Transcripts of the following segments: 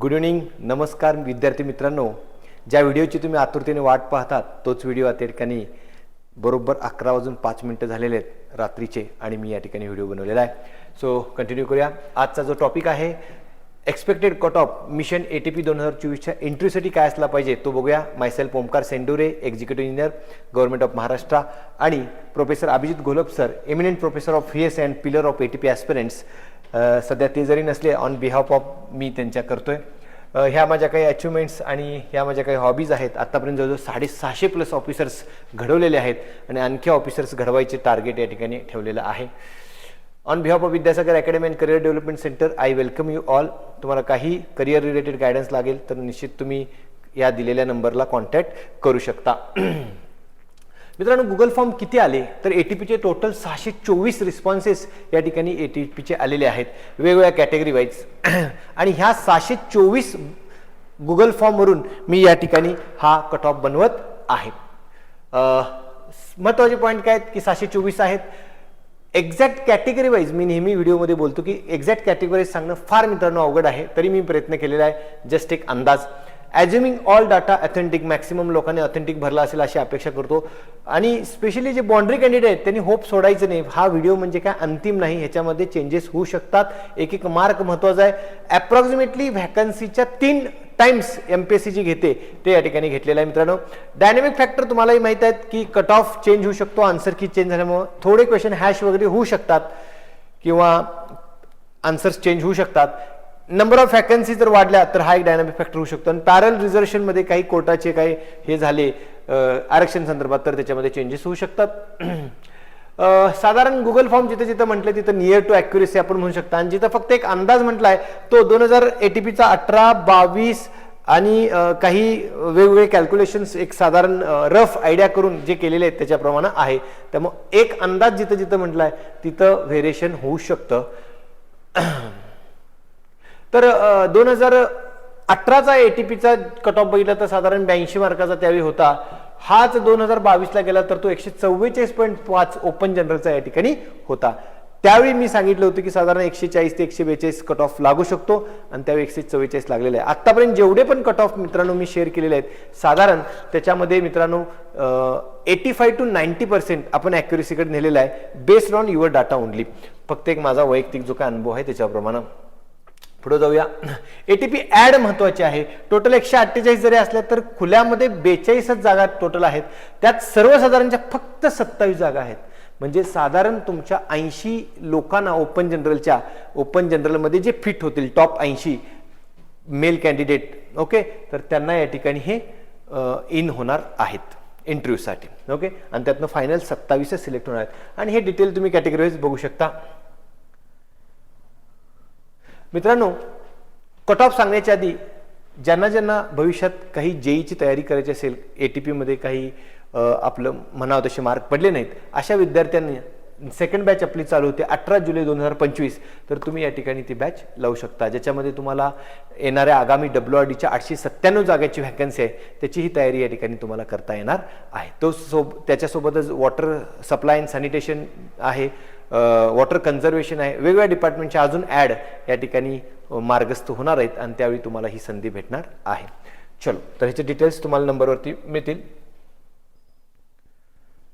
Good evening, नमस्कार विद्यार्थी मित्रांनो. ज्या व्हिडिओची तुम्ही आतुरतेने वाट पाहतात तोच व्हिडिओ या ठिकाणी बरोबर 11:05 झालेले आहेत रात्रीचे आणि मी या ठिकाणी व्हिडिओ बनवलेला आहे. सो कंटिन्यू करूया. आजचा जो टॉपिक आहे expected cut off mission ATP 2024च्या एंट्रीसाठी काय असला पाहिजे तो बघूया. Myself Omkar Sendure, executive engineer, government of Maharashtra, आणि professor Abhijit Gholap sir, eminent professor of VS and pillar of ATP aspirants. सध्या ते जरी नसले ऑन बिहाफ ऑफ मी त्यांच्या करतोय. ह्या माझ्या काही अचिव्हमेंट्स आणि ह्या माझ्या काही हॉबीज आहेत. आत्तापर्यंत जवळजवळ 650+ ऑफिसर्स घडवलेले आहेत आणि आणखी ऑफिसर्स घडवायचे टार्गेट या ठिकाणी ठेवलेलं आहे. On behalf of Vidyasagar academy and career development centre I welcome you all. तुम्हाला काही करिअर रिलेटेड गायडन्स लागेल तर निश्चित तुम्ही या दिलेल्या नंबरला कॉन्टॅक्ट करू शकता. मित्रांनो, गुगल फॉर्म किती आले तर ATPचे टोटल 624 रिस्पॉन्सेस या ठिकाणी ATPचे आलेले आहेत वेगवेगळ्या कॅटेगरी वाईज. आणि ह्या 624 गुगल फॉर्मवरून मी या ठिकाणी हा कट ऑफ बनवत आहे. महत्त्वाचे पॉईंट काय आहेत की 624 आहेत. एक्झॅक्ट कॅटेगरी वाईज मी नेहमी व्हिडिओमध्ये बोलतो की एक्झॅक्ट कॅटेगरी सांगणं फार मित्रांनो अवघड आहे, तरी मी प्रयत्न केलेला आहे. जस्ट एक अंदाज. ॲज्युमिंग ऑल डाटा ऑथेंटिक, मॅक्सिमम लोकांनी ऑथेंटिक भरला असेल अशी अपेक्षा करतो. आणि स्पेशली जे बाउंड्री कॅन्डिडेट आहेत त्यांनी होप सोडायचं नाही. हा व्हिडिओ म्हणजे काय अंतिम नाही, ह्याच्यामध्ये चेंजेस होऊ शकतात. एक एक मार्क महत्त्वाचा आहे. अप्रॉक्सिमेटली व्हॅकन्सीच्या 3 टाइम्स MPSC जी घेते ते या ठिकाणी घेतलेलं आहे. मित्रांनो, डायनॅमिक फॅक्टर तुम्हालाही माहित आहेत की कट ऑफ चेंज होऊ शकतो. आन्सर की चेंज झाल्यामुळे थोडे क्वेश्चन हॅश वगैरे होऊ शकतात किंवा आन्सर्स चेंज होऊ शकतात. नंबर ऑफ वॅकन्सी जर वाढल्या तर हा एक डायनामिक फॅक्टर होऊ शकतो. आणि पॅरल रिझर्वेशन मध्ये काही कोर्टाचे काही हे झाले आरक्षण संदर्भात तर त्याच्यामध्ये चेंजेस होऊ शकतात. साधारण गुगल फॉर्म जिथे जिथं म्हटलं तिथं नियर टू ॲक्युरेसी आपण म्हणू शकता. आणि जिथं फक्त एक अंदाज म्हटलाय तो 2000 ATPचा 18, 22 आणि काही वेगवेगळे कॅल्क्युलेशन्स एक साधारण रफ आयडिया करून जे केलेले आहेत त्याच्याप्रमाणे आहे. त्यामुळे एक अंदाज जिथं जिथं म्हटलाय तिथं व्हेरिएशन होऊ शकतं. तर 2018चा ATPचा कट ऑफ बघितला तर साधारण 82 मार्काचा त्यावेळी होता. हाच 2022ला गेला तर तो 144.5 ओपन जनरलचा या ठिकाणी होता. त्यावेळी मी सांगितलं होतं की साधारण 140 ते 142 कट ऑफ लागू शकतो आणि त्यावेळी 144 लागलेला आहे. आतापर्यंत जेवढे पण कट ऑफ मित्रांनो मी शेअर केलेले आहेत साधारण त्याच्यामध्ये मित्रांनो 85 to 90% आपण ॲक्युरेसीकडे नेलेला आहे based on your data only. फक्त एक माझा वैयक्तिक जो काय अनुभव आहे त्याच्याप्रमाणे. पुढे जाऊया. ATP ॲड महत्वाचे आहे. टोटल 148 जरी असल्या तर खुल्यामध्ये 42 जागा टोटल आहेत. त्यात सर्वसाधारणच्या फक्त 27 जागा आहेत. म्हणजे साधारण तुमच्या 80 लोकांना ओपन जनरलमध्ये जे फिट होतील टॉप 80 मेल कॅन्डिडेट, ओके, तर त्यांना या ठिकाणी हे इन होणार आहेत इंटरव्ह्यूसाठी, ओके. आणि त्यातनं फायनल 27 सिलेक्ट होणार आहेत. आणि हे डिटेल तुम्ही कॅटेगरी वाईज बघू शकता. मित्रांनो, कट ऑफ सांगण्याच्या आधी ज्यांना भविष्यात काही JEEची तयारी करायची असेल, ATP मध्ये काही आपलं म्हणावं तसे मार्क पडले नाहीत, अशा विद्यार्थ्यांनी सेकंड बॅच आपली चालू होते 18 जुलै 2025. तर तुम्ही या ठिकाणी ती बॅच लावू शकता, ज्याच्यामध्ये तुम्हाला येणाऱ्या आगामी WRDच्या 897 जागेची व्हॅकन्सी आहे त्याचीही तयारी या ठिकाणी तुम्हाला करता येणार आहे. त्याच्यासोबतच वॉटर सप्लाय अँड सॅनिटेशन आहे, वॉटर कन्झर्वेशन आहे, वेगवेगळ्या डिपार्टमेंटच्या अजून ॲड या ठिकाणी मार्गस्थ होणार आहेत आणि त्यावेळी तुम्हाला ही संधी भेटणार आहे. चलो, तर ह्याचे डिटेल्स तुम्हाला नंबरवरती मिळतील.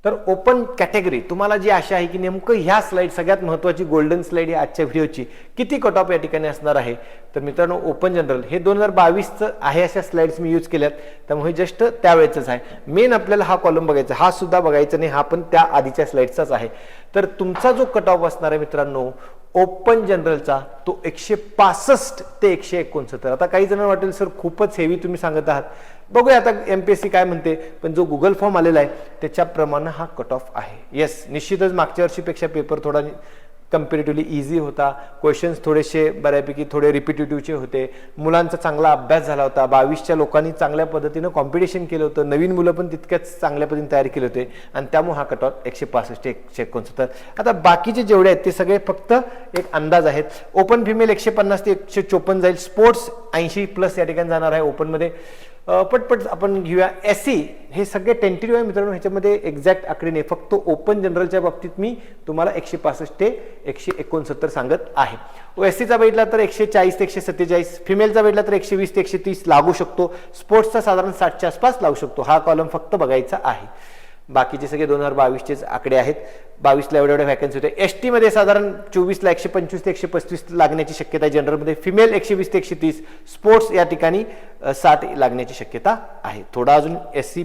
तर ओपन कॅटेगरी तुम्हाला जी आशा आहे की नेमकं ह्या स्लाइड सगळ्यात महत्त्वाची गोल्डन स्लाइड आहे आजच्या व्हिडिओची, किती कट ऑफ या ठिकाणी असणार आहे. तर मित्रांनो, ओपन जनरल हे 2022चं आहे अशा स्लाइड्स मी यूज केल्यात, त्यामुळे जस्ट त्यावेळेचंच आहे. मेन आपल्याला हा कॉलम बघायचा, हा सुद्धा बघायचा नाही, हा पण त्या आधीच्या स्लाइडचाच आहे. तर तुमचा जो कट ऑफ असणार आहे मित्रांनो ओपन जनरलचा तो 165 ते 169. आता काही जणांना वाटेल सर खूपच हेवी तुम्ही सांगत आहात. बघूया आता MPSC काय म्हणते, पण जो गुगल फॉर्म आलेला आहे त्याच्याप्रमाणे हा कट ऑफ आहे. येस, निश्चितच मागच्या वर्षीपेक्षा पेपर थोडा कम्पॅरेटिव्हली इझी होता. क्वेश्चन्स थोडेसे बऱ्यापैकी थोडे रिपिटेटिव्हचे होते. मुलांचा चांगला अभ्यास झाला होता. 22च्या लोकांनी चांगल्या पद्धतीनं कॉम्पिटिशन केलं होतं. नवीन मुलं पण तितक्याच चांगल्या पद्धतीने तयारी केले होते आणि त्यामुळे हा कट ऑफ 165 ते 169. आता बाकीचे जेवढे आहेत ते सगळे फक्त एक अंदाज आहेत. ओपन फिमेल 150 ते 154 जाईल. स्पोर्ट्स 80+ या ठिकाणी जाणार आहे ओपनमध्ये. पटपट आपण घेऊया. SC हे सगळे टेंटेटिव्ह आहे मित्रांनो, ह्याच्यामध्ये एक्झॅक्ट आकडे नाही, फक्त ओपन जनरलच्या बाबतीत मी तुम्हाला 165 ते 169 सांगत आहे. SCचा बघितला तर 140 ते 147, फिमेलचा बघितला तर 120 ते 130 लागू शकतो, स्पोर्ट्सचा साधारण 60च्या आसपास लागू शकतो. हा कॉलम फक्त बघायचा आहे. बाकीचे सगळे 2022चेच आकडे आहेत. 22ला एवढ्या व्हॅकन्सी होते. ST मध्ये साधारण 24ला 125 ते 135 लागण्याची शक्यता आहे. जनरलमध्ये फिमेल 120 ते 130, स्पोर्ट्स या ठिकाणी 60 लागण्याची शक्यता आहे. थोडा अजून ST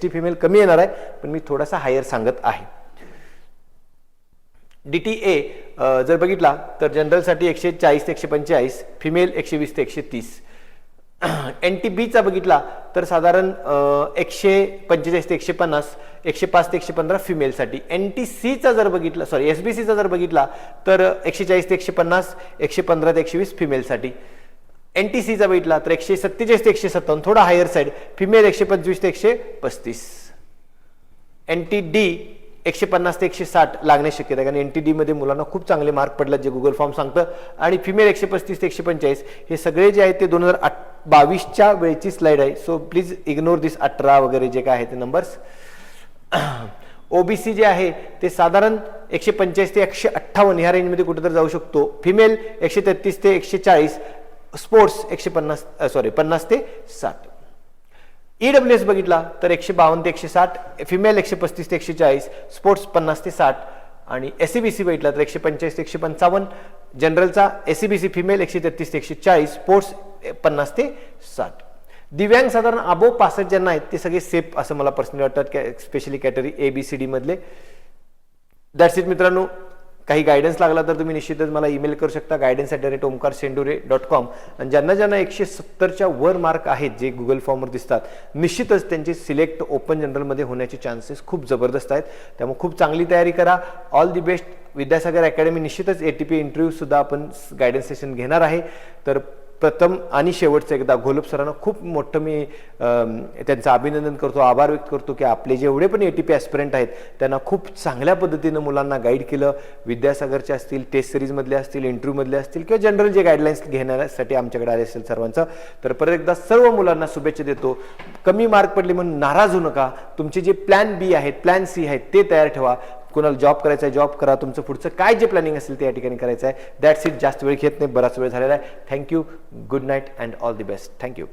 फिमेल कमी येणार आहे, पण मी थोडासा हायर सांगत आहे. DTA जर बघितला तर जनरलसाठी 140 ते 145, फिमेल 120 ते 130. NTBचा बघितला तर साधारण 145 ते 150, 105 ते 115 फिमेलसाठी. NTCचा जर बघितला SBCचा जर बघितला तर 140 ते 150, 115 ते 120 फिमेलसाठी. NTCचा बघितला तर 147 ते 157, थोडा हायर साईड, फिमेल 125 ते 135. NTD 150 ते 160 लागण्याची शक्यता आहे, कारण NTD मध्ये मुलांना खूप चांगले मार्क पडतात जे गुगल फॉर्म सांगतं. आणि फिमेल 135 ते 145 हे सगळे जे आहेत ते 2022च्या वेळची स्लाइड आहे. सो प्लीज इग्नोर दिस 18 वगैरे जे काय आहे ते नंबर्स. OBC जे आहे ते साधारण 145 ते 158 ह्या रेंजमध्ये कुठेतरी जाऊ शकतो. फिमेल 133 ते 140, स्पोर्ट्स 50 ते 60. EWS बघितला तर 152 ते 160, फिमेल 135 ते 140, स्पोर्ट्स 50 ते 60. आणि SCBC बघितला तर 145 ते 155, जनरलचा SCBC फिमेल 133 ते 140, स्पोर्ट्स 50 ते 60. दिव्यांग साधारण अबोव 65 ज्यांना आहेत ते सगळे सेफ असं मला पर्सनली वाटतात, स्पेशली कॅटेगरी ABCD मधले. दॅट्स इट मित्रांनो. काही गायडन्स लागला तर तुम्ही निश्चितच मला ईमेल करू शकता, guidance@omkarshendure.com. आणि ज्यांना 170च्या वर मार्क आहेत जे गुगल फॉर्मवर दिसतात, निश्चितच त्यांचे सिलेक्ट ओपन जनरलमध्ये होण्याचे चान्सेस खूप जबरदस्त आहेत. त्यामुळे खूप चांगली तयारी करा. All the best. Vidyasagar academy निश्चितच ATP इंटरव्ह्यू सुद्धा आपण गायडन्स सेशन घेणार आहे. तर प्रथम आणि शेवटचं एकदा घोलप सरांना खूप मोठं मी त्यांचं अभिनंदन करतो, आभार व्यक्त करतो की आपले जेवढे पण ATP ॲस्पिरंट आहेत त्यांना खूप चांगल्या पद्धतीनं मुलांना गाईड केलं. विद्यासागरचे असतील, टेस्ट सिरीजमधले असतील, इंटरव्ह्यूमधले असतील किंवा जनरल जे गाईडलाईन्स घेण्यासाठी आमच्याकडे आले असेल सर्वांचं. तर परत एकदा सर्व मुलांना शुभेच्छा देतो. कमी मार्क पडले म्हणून नाराज होऊ नका. तुमचे जे प्लॅन B आहेत, प्लॅन C आहेत ते तयार ठेवा. कोणाला जॉब करायचा आहे जॉब करा. तुमचं पुढचं काय जे प्लॅनिंग असेल ते या ठिकाणी करायचं आहे. That's it. जास्त वेळ घेत नाही, बराच वेळ झालेला आहे. Thank you. Good night and all the best. Thank you.